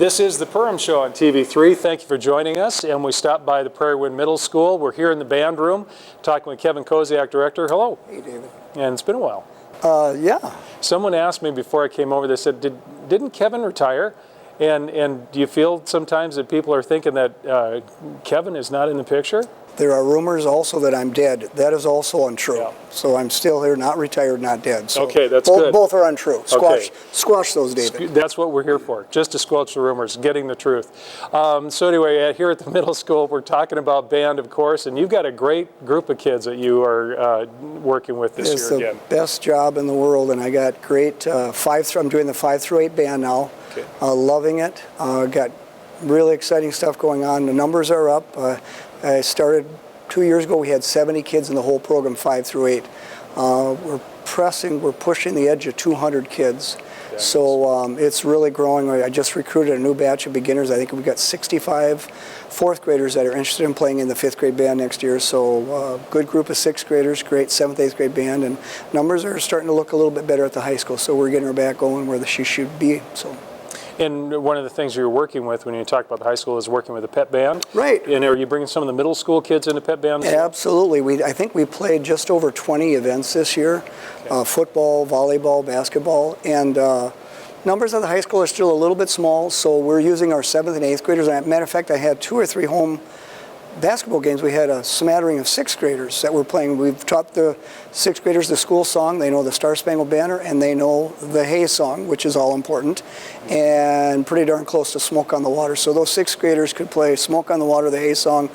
This is the Perham Show on TV3. Thank you for joining us. And we stopped by the Prairie Wind Middle School. We're here in the band room talking with Kevin Koziak, director. Hello. Hey, David. And it's been a while. Yeah. Someone asked me before I came over, they said, didn't Kevin retire? And do you feel sometimes that people are thinking that Kevin is not in the picture? There are rumors also that I'm dead. That is also untrue. Yeah. So I'm still here, not retired, not dead. So okay, that's good. Both are untrue. Squash those, David. That's what we're here for, just to squelch the rumors, getting the truth. So anyway, here at the middle school, we're talking about band, of course, and you've got a great group of kids that you are working with this year again. It's the best job in the world, and I got great I'm doing the 5 through 8 band now. Okay. Loving it. Got really exciting stuff going on. The numbers are up. I started 2 years ago. We had 70 kids in the whole program, 5 through 8. We're pushing the edge of 200 kids. So it's really growing. I just recruited a new batch of beginners. I think we've got 65 fourth graders that are interested in playing in the 5th grade band next year. So good group of 6th graders, great 7th, 8th grade band, and numbers are starting to look a little bit better at the high school. So we're getting her back going where she should be. So. And one of the things you're working with when you talk about the high school is working with a pep band. Right. And are you bringing some of the middle school kids into pep band? Absolutely. I think we played just over 20 events this year, okay. Football, volleyball, basketball, and numbers at the high school are still a little bit small, so we're using our 7th and 8th graders. As a matter of fact, I had 2 or 3 home basketball games. We had a smattering of 6th graders that were playing. We've taught the 6th graders the school song. They know the Star Spangled Banner, and they know the Hay song, which is all important, and pretty darn close to Smoke on the Water. So those 6th graders could play Smoke on the Water, the Hay song,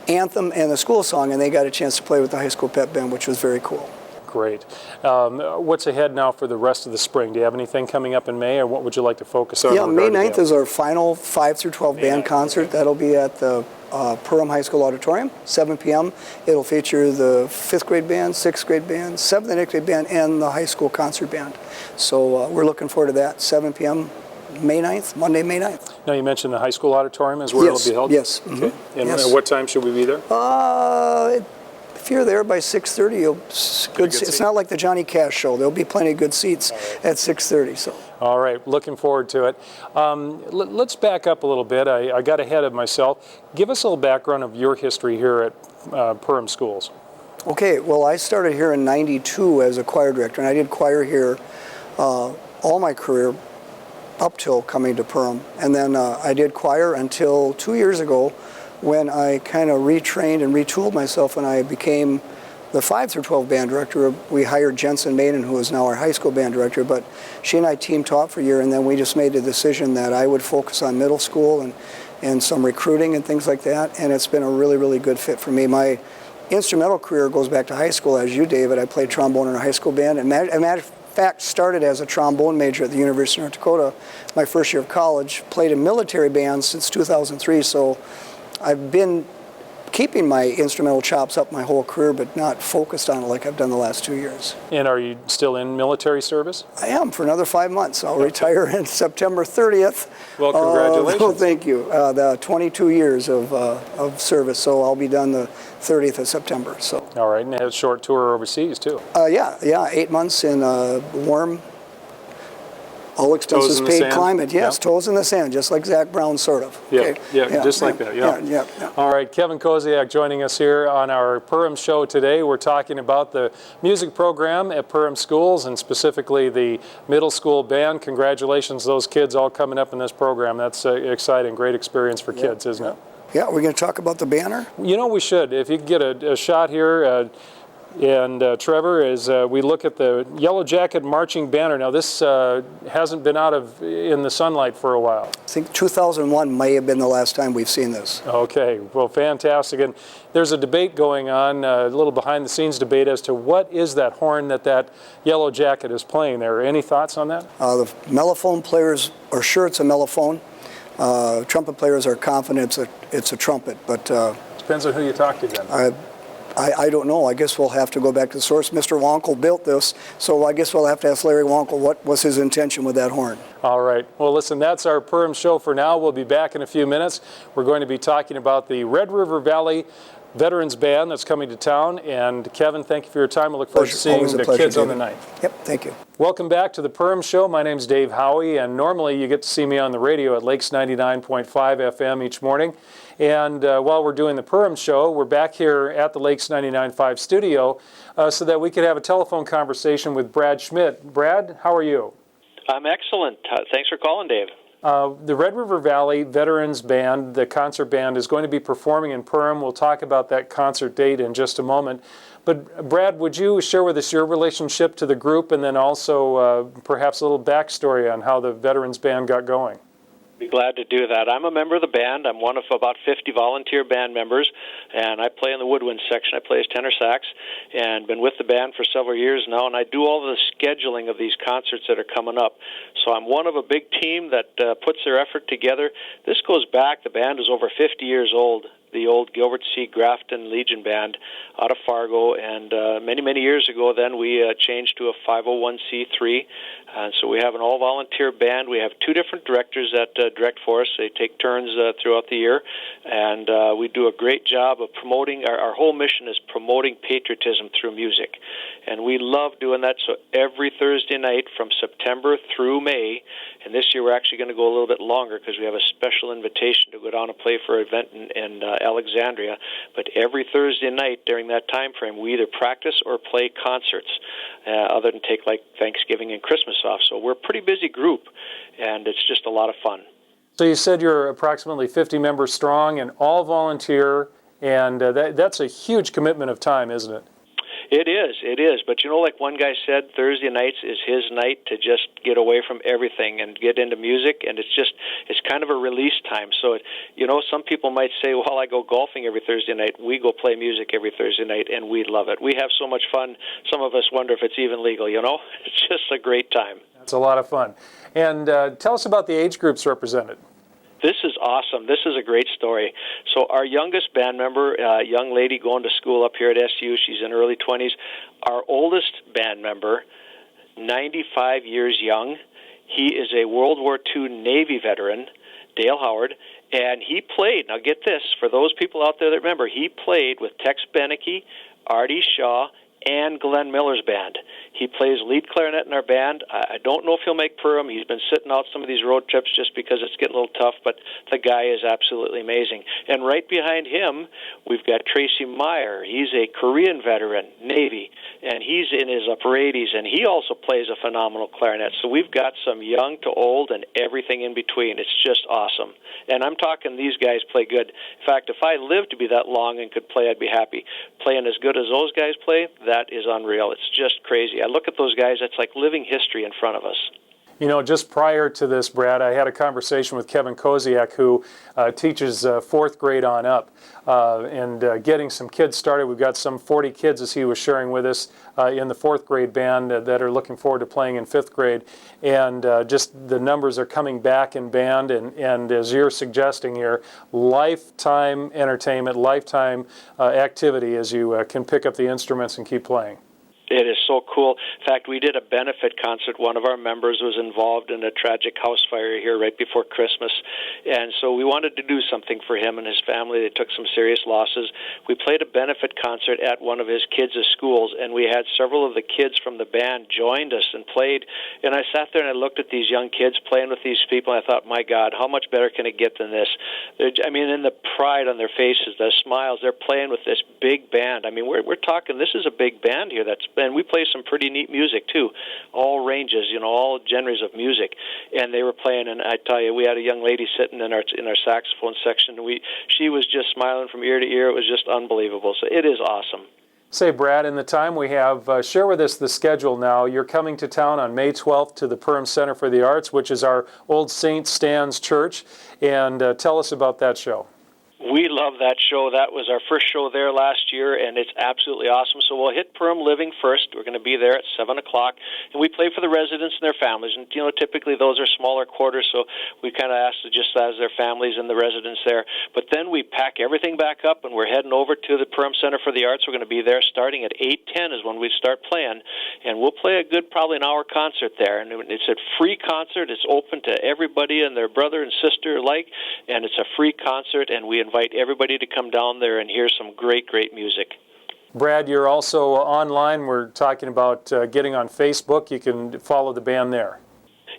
Anthem, and the school song, and they got a chance to play with the high school pep band, which was very cool. Great. What's ahead now for the rest of the spring? Do you have anything coming up in May, or what would you like to focus on? Yeah, May 9th is our final 5 through 12 band concert. That'll be at the Perham High School Auditorium, 7 p.m. It'll feature the 5th grade band, 6th grade band, 7th and 8th grade band, and the high school concert band. So we're looking forward to that, 7 p.m. May 9th, Monday, May 9th. Now, you mentioned the high school auditorium is where it'll be held? Yes. Okay. Mm-hmm. And what time should we be there? If you're there by 6:30, it's not like the Johnny Cash show. There'll be plenty of good seats at 6:30. So. All right, looking forward to it. Let's back up a little bit. I got ahead of myself. Give us a little background of your history here at Perham Schools. Okay, well, I started here in '92 as a choir director, and I did choir here all my career up till coming to Perham. And then I did choir until 2 years ago, when I kind of retrained and retooled myself and I became the 5 through 12 band director. We hired Jensen Maiden, who is now our high school band director, but she and I team taught for a year, and then we just made the decision that I would focus on middle school and some recruiting and things like that, and it's been a really, really good fit for me. My instrumental career goes back to high school, as you, David. I played trombone in a high school band, and as a matter of fact, started as a trombone major at the University of North Dakota my first year of college, played in military bands since 2003, so I've been keeping my instrumental chops up my whole career, but not focused on it like I've done the last 2 years. And are you still in military service? I am, for another 5 months. I'll retire on September 30th. Well, congratulations. Oh, thank you. The 22 years of service, so I'll be done the 30th of September. So. All right, and a short tour overseas, too. Yeah, 8 months in warm, all expenses paid climate. Yes, yep. Toes in the sand, just like Zach Brown, sort of. Yeah, okay. Yeah, just like that, yeah. All right, Kevin Koziak joining us here on our Perham Show today. We're talking about the music program at Perham Schools, and specifically the middle school band. Congratulations, those kids all coming up in this program. That's exciting, great experience for kids, isn't it? Yeah, we're going to talk about the banner? You know, we should. If you could get a shot here. And Trevor, as we look at the Yellow Jacket marching banner, now this hasn't been in the sunlight for a while. I think 2001 may have been the last time we've seen this. Okay, well, fantastic. And there's a debate going on, a little behind-the-scenes debate as to what is that horn that Yellow Jacket is playing there. Any thoughts on that? The mellophone players are sure it's a mellophone. Trumpet players are confident it's a trumpet, but depends on who you talk to then. I don't know. I guess we'll have to go back to the source. Mr. Wonkel built this, so I guess we'll have to ask Larry Wonkel what was his intention with that horn. All right. Well, listen, that's our Perham Show for now. We'll be back in a few minutes. We're going to be talking about the Red River Valley veterans band that's coming to town. And Kevin, thank you for your time. I look forward to seeing the kids on the night. Yep, thank you. Welcome back to the Perham Show. My name's Dave Howie, and normally you get to see me on the radio at Lakes 99.5 FM each morning. And while we're doing the Perham Show, we're back here at the Lakes 99.5 studio so that we could have a telephone conversation with Brad Schmidt. Brad, how are you? I'm excellent. Thanks for calling, Dave. The Red River Valley Veterans Band, the concert band, is going to be performing in Perham. We'll talk about that concert date in just a moment. But Brad, would you share with us your relationship to the group and then also perhaps a little backstory on how the Veterans Band got going? Be glad to do that. I'm a member of the band. I'm one of about 50 volunteer band members, and I play in the woodwind section. I play as tenor sax, and been with the band for several years now, and I do all the scheduling of these concerts that are coming up. So I'm one of a big team that puts their effort together. This goes back, the band is over 50 years old, the old Gilbert C. Grafton Legion Band out of Fargo, and many, many years ago then we changed to a 501c3, and so we have an all-volunteer band. We have two different directors that direct for us. They take turns throughout the year, and we do a great job of promoting. Our whole mission is promoting patriotism through music, and we love doing that. So every Thursday night from September through May, and this year we're actually going to go a little bit longer because we have a special invitation to go down and play for an event in Alexandria. But every Thursday night during that time frame, we either practice or play concerts, other than take like Thanksgiving and Christmas off. So we're a pretty busy group, and it's just a lot of fun. So you said you're approximately 50 members strong and all volunteer, and that's a huge commitment of time, isn't it? It is. But you know, like one guy said, Thursday nights is his night to just get away from everything and get into music, and it's kind of a release time. So, you know, some people might say, well, I go golfing every Thursday night. We go play music every Thursday night, and we love it. We have so much fun. Some of us wonder if it's even legal, you know? It's just a great time. It's a lot of fun. And tell us about the age groups represented. This is awesome. This is a great story. So our youngest band member, a young lady going to school up here at SU, she's in her early 20s. Our oldest band member, 95 years young, he is a World War II Navy veteran, Dale Howard, and he played, now get this, for those people out there that remember, he played with Tex Beneke, Artie Shaw, and Glenn Miller's band. He plays lead clarinet in our band. I don't know if he'll make Perham. He's been sitting out some of these road trips just because it's getting a little tough, but the guy is absolutely amazing. And right behind him, we've got Tracy Meyer. He's a Korean veteran, Navy, and he's in his upper 80s, and he also plays a phenomenal clarinet. So we've got some young to old and everything in between. It's just awesome. And I'm talking these guys play good. In fact, if I lived to be that long and could play, I'd be happy. Playing as good as those guys play, that is unreal. It's just crazy. I look at those guys, that's like living history in front of us. You know, just prior to this, Brad, I had a conversation with Kevin Koziak, who teaches fourth grade on up, and getting some kids started. We've got some 40 kids, as he was sharing with us, in the fourth grade band that are looking forward to playing in fifth grade. And just the numbers are coming back in band, and as you're suggesting here, lifetime entertainment, lifetime activity as you can pick up the instruments and keep playing. It is so cool. In fact, we did a benefit concert. One of our members was involved in a tragic house fire here right before Christmas, and so we wanted to do something for him and his family. They took some serious losses. We played a benefit concert at one of his kids' schools, and we had several of the kids from the band joined us and played. And I sat there and I looked at these young kids playing with these people, and I thought, my God, how much better can it get than this? I mean, in the pride on their faces, the smiles, they're playing with this big band. I mean, we're talking, this is a big band here and we play some pretty neat music too, all ranges, you know, all genres of music. And they were playing, and I tell you, we had a young lady sitting in our saxophone section. She was just smiling from ear to ear. It was just unbelievable. So it is awesome. Say, Brad, in the time we have, share with us the schedule now. You're coming to town on May 12th to the Perham Center for the Arts, which is our old St. Stan's Church, and tell us about that show. We love that show. That was our first show there last year, and it's absolutely awesome. So we'll hit Perham Living first. We're going to be there at 7 o'clock, and we play for the residents and their families. And, you know, typically those are smaller quarters, so we kind of ask to just as their families and the residents there. But then we pack everything back up, and we're heading over to the Perham Center for the Arts. We're going to be there starting at 8:10 is when we start playing, and we'll play a good, probably an hour concert there. And it's a free concert. It's open to everybody and their brother and sister alike, and it's a free concert, and we invite invite everybody to come down there and hear some great, great music. Brad, you're also online. We're talking about getting on Facebook. You can follow the band there.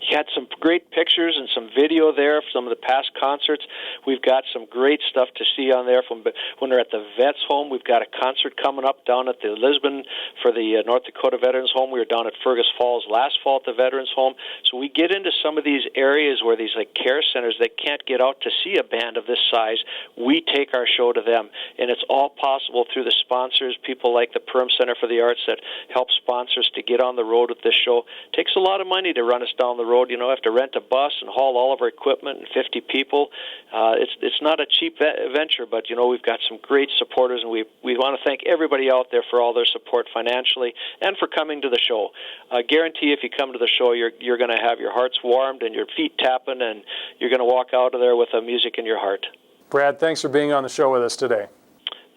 You had some great pictures and some video there of some of the past concerts. We've got some great stuff to see on there from when they're at the Vets Home. We've got a concert coming up down at the Lisbon for the North Dakota Veterans Home. We were down at Fergus Falls last fall at the Veterans Home. So we get into some of these areas where these like care centers that can't get out to see a band of this size. We take our show to them, and it's all possible through the sponsors, people like the Perham Center for the Arts that help sponsors to get on the road with this show. It takes a lot of money to run us down the road. You know, have to rent a bus and haul all of our equipment and 50 people. It's not a cheap venture, but, you know, we've got some great supporters, and we want to thank everybody out there for all their support financially and for coming to the show. I guarantee if you come to the show, you're going to have your hearts warmed and your feet tapping, and you're going to walk out of there with a music in your heart. Brad, thanks for being on the show with us today.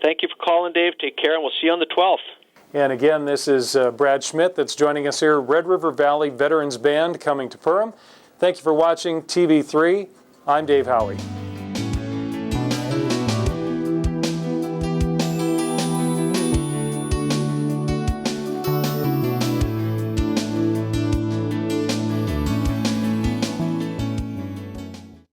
Thank you for calling, Dave. Take care, and we'll see you on the 12th. And again, this is Brad Schmidt that's joining us here, Red River Valley Veterans Band coming to Perham. Thank you for watching TV3. I'm Dave Howie.